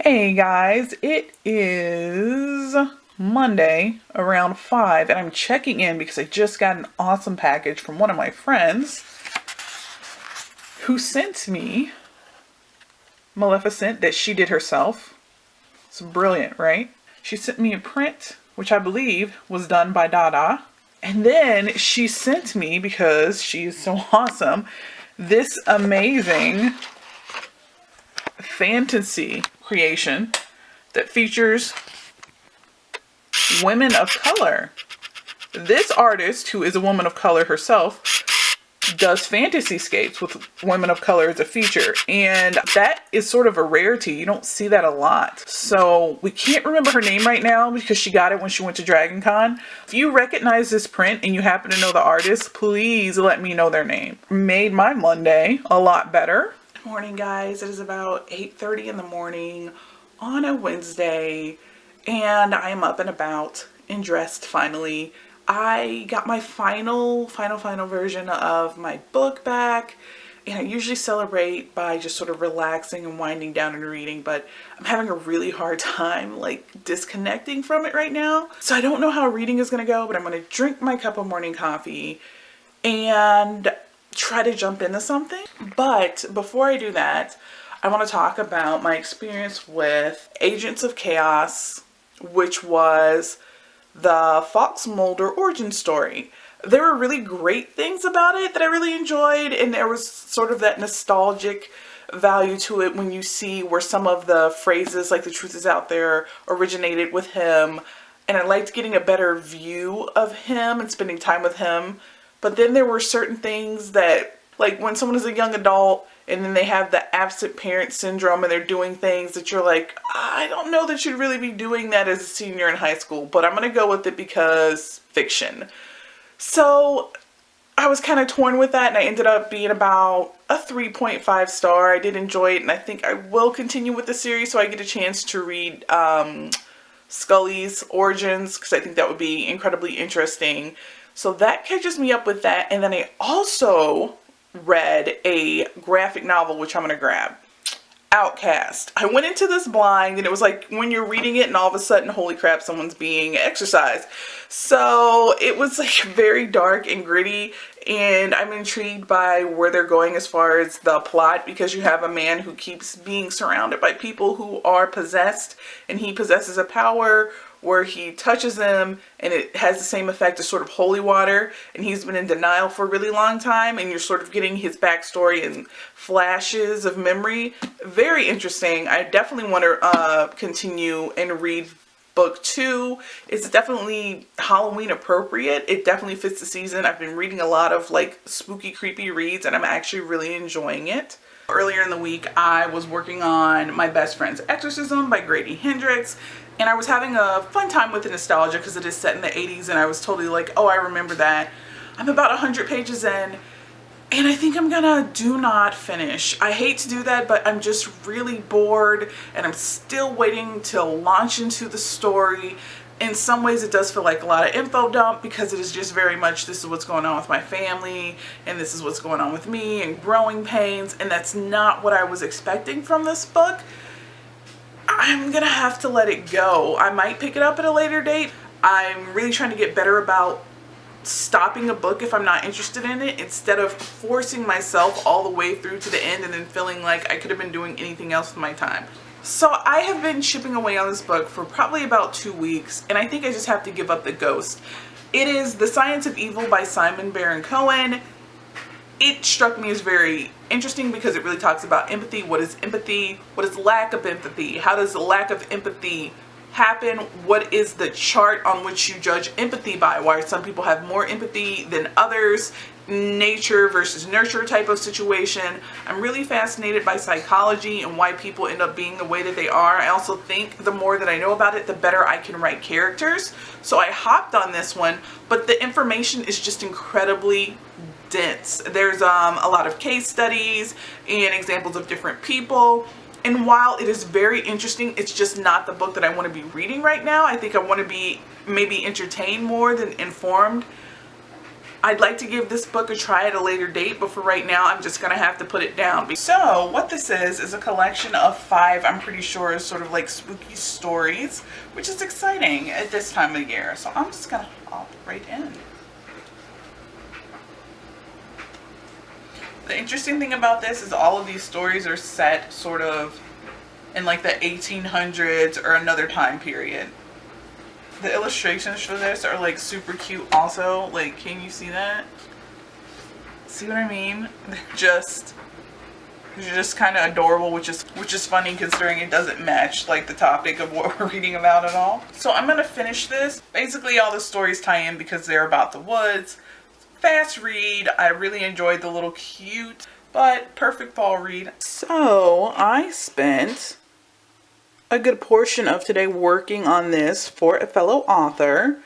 Hey guys, it is Monday around 5 and I'm checking in because I just got an awesome package from one of my friends who sent me Maleficent that she did herself. It's brilliant, right? She sent me a print, which I believe was done by Dada. And then she sent me, because she's so awesome, this amazing fantasy creation that features women of color. This artist, who is a woman of color herself, does fantasy scapes with women of color as a feature, and that is sort of a rarity. You don't see that a lot. So we can't remember her name right now because she got it when she went to Dragon Con. If you recognize this print and you happen to know the artist, please let me know their name. Made my Monday a lot better. Good morning, guys. It is about 8:30 in the morning on a Wednesday, and I am up and about and dressed finally. I got my final version of my book back, and I usually celebrate by just sort of relaxing and winding down and reading, but I'm having a really hard time like disconnecting from it right now. So I don't know how reading is going to go, but I'm going to drink my cup of morning coffee and try to jump into something. But before I do that, I want to talk about my experience with Agents of Chaos, which was the Fox Mulder origin story. There were really great things about it that I really enjoyed, and there was sort of that nostalgic value to it when you see where some of the phrases like "the truth is out there" originated with him, and I liked getting a better view of him and spending time with him. But then there were certain things that, like when someone is a young adult and then they have the absent parent syndrome and they're doing things that you're like, I don't know that you'd really be doing that as a senior in high school, but I'm going to go with it because fiction. So I was kind of torn with that, and I ended up being about a 3.5 star. I did enjoy it, and I think I will continue with the series so I get a chance to read Scully's origins, because I think that would be incredibly interesting. So that catches me up with that. And then I also read a graphic novel, which I'm going to grab. Outcast. I went into this blind, and it was like when you're reading it and all of a sudden, holy crap, someone's being exercised. So it was like very dark and gritty, and I'm intrigued by where they're going as far as the plot, because you have a man who keeps being surrounded by people who are possessed, and he possesses a power where he touches them and it has the same effect as sort of holy water, and he's been in denial for a really long time, and you're sort of getting his backstory and flashes of memory. Very interesting. I definitely want to continue and read book 2. It's definitely Halloween appropriate. It definitely fits the season. I've been reading a lot of like spooky, creepy reads, and I'm actually really enjoying it. Earlier in the week, I was working on My Best Friend's Exorcism by Grady Hendrix, and I was having a fun time with the nostalgia because it is set in the 80s, and I was totally like, oh, I remember that. I'm about 100 pages in, and I think I'm gonna do not finish. I hate to do that, but I'm just really bored, and I'm still waiting to launch into the story. In some ways, it does feel like a lot of info dump, because it is just very much, this is what's going on with my family, and this is what's going on with me, and growing pains, and that's not what I was expecting from this book. I'm gonna have to let it go. I might pick it up at a later date. I'm really trying to get better about stopping a book if I'm not interested in it, instead of forcing myself all the way through to the end and then feeling like I could have been doing anything else with my time. So I have been chipping away on this book for probably about 2 weeks, and I think I just have to give up the ghost. It is The Science of Evil by Simon Baron Cohen. It struck me as very interesting because it really talks about empathy. What is empathy? What is lack of empathy? How does the lack of empathy happen? What is the chart on which you judge empathy by? Why some people have more empathy than others? Nature versus nurture type of situation. I'm really fascinated by psychology and why people end up being the way that they are. I also think the more that I know about it, the better I can write characters. So I hopped on this one, but the information is just incredibly dense. There's a lot of case studies and examples of different people. And while it is very interesting, it's just not the book that I want to be reading right now. I think I want to be maybe entertained more than informed. I'd like to give this book a try at a later date, but for right now, I'm just gonna have to put it down. So what this is a collection of 5, I'm pretty sure, is sort of like spooky stories, which is exciting at this time of year. So I'm just gonna hop right in. The interesting thing about this is all of these stories are set sort of in like the 1800s or another time period. The illustrations for this are like super cute also. Like, can you see that? See what I mean? They're just kind of adorable, which is funny considering it doesn't match like the topic of what we're reading about at all. So I'm gonna finish this. Basically all the stories tie in because they're about the woods. Fast read. I really enjoyed the little cute but perfect fall read. So I spent a good portion of today working on this for a fellow author,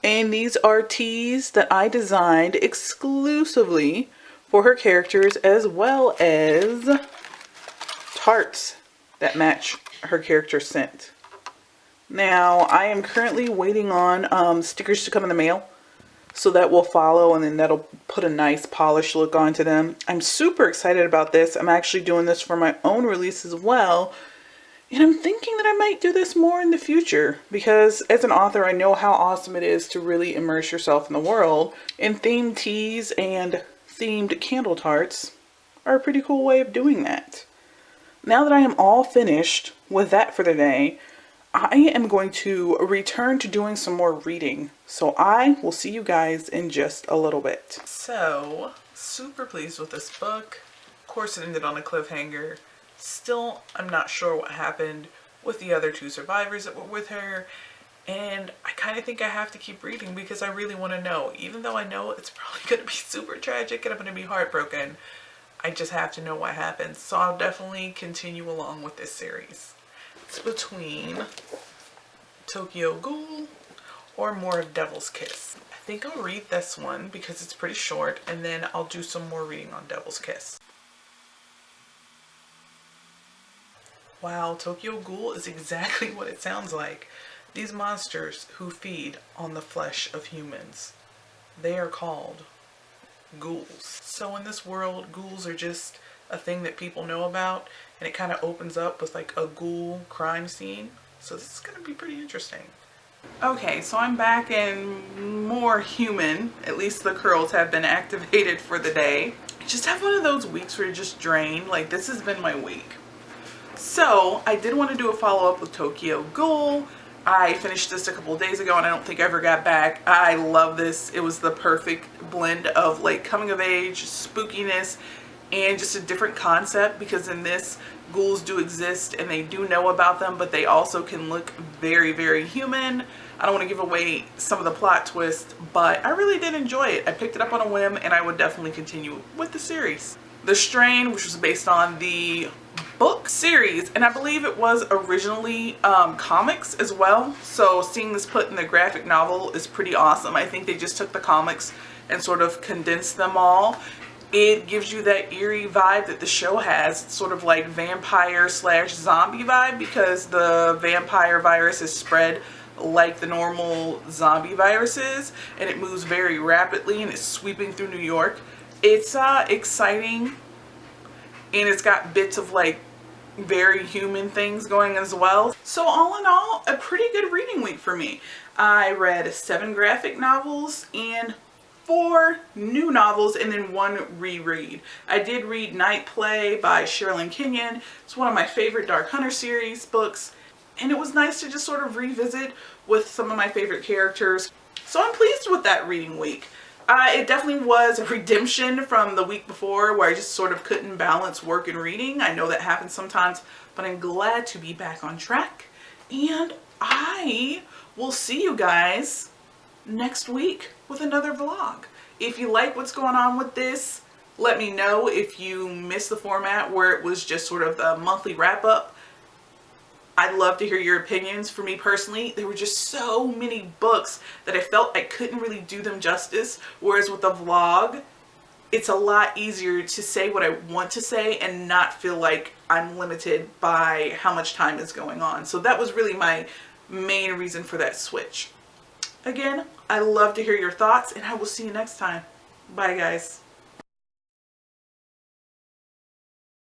and these are tees that I designed exclusively for her characters, as well as tarts that match her character scent. Now I am currently waiting on stickers to come in the mail, so that will follow, and then that'll put a nice polished look onto them. I'm super excited about this. I'm actually doing this for my own release as well. And I'm thinking that I might do this more in the future because as an author, I know how awesome it is to really immerse yourself in the world. And themed teas and themed candle tarts are a pretty cool way of doing that. Now that I am all finished with that for the day, I am going to return to doing some more reading. So I will see you guys in just a little bit. So, super pleased with this book. Of course, it ended on a cliffhanger. Still, I'm not sure what happened with the other 2 survivors that were with her, and I kind of think I have to keep reading because I really want to know. Even though I know it's probably going to be super tragic and I'm going to be heartbroken, I just have to know what happens. So I'll definitely continue along with this series. It's between Tokyo Ghoul or more of Devil's Kiss. I think I'll read this one because it's pretty short, and then I'll do some more reading on Devil's Kiss. Wow, Tokyo Ghoul is exactly what it sounds like. These monsters who feed on the flesh of humans. They are called ghouls. So in this world, ghouls are just a thing that people know about, and it kind of opens up with like a ghoul crime scene. So this is going to be pretty interesting. Okay, so I'm back and more human. At least the curls have been activated for the day. I just have one of those weeks where you're just drained. Like, this has been my week. So I did want to do a follow-up with Tokyo Ghoul. I finished this a couple of days ago and I don't think I ever got back. I love this. It was the perfect blend of like coming of age, spookiness, and just a different concept, because in this, ghouls do exist and they do know about them, but they also can look very, very human. I don't want to give away some of the plot twists, but I really did enjoy it. I picked it up on a whim and I would definitely continue with the series. The Strain, which was based on the book series, and I believe it was originally comics as well, so seeing this put in the graphic novel is pretty awesome. I think they just took the comics and sort of condensed them all. It gives you that eerie vibe that the show has, sort of like vampire / zombie vibe, because the vampire virus is spread like the normal zombie viruses, and it moves very rapidly and it's sweeping through New York. It's exciting, and it's got bits of like very human things going as well. So all in all, a pretty good reading week for me. I read 7 graphic novels and 4 new novels, and then 1 reread. I did read Night Play by Sherilyn Kenyon. It's one of my favorite Dark Hunter series books, and it was nice to just sort of revisit with some of my favorite characters. So I'm pleased with that reading week. It definitely was a redemption from the week before where I just sort of couldn't balance work and reading. I know that happens sometimes, but I'm glad to be back on track. And I will see you guys next week with another vlog. If you like what's going on with this, let me know. If you missed the format where it was just sort of the monthly wrap up, I'd love to hear your opinions. For me personally, there were just so many books that I felt I couldn't really do them justice. Whereas with the vlog, it's a lot easier to say what I want to say and not feel like I'm limited by how much time is going on. So that was really my main reason for that switch. Again, I love to hear your thoughts, and I will see you next time. Bye, guys.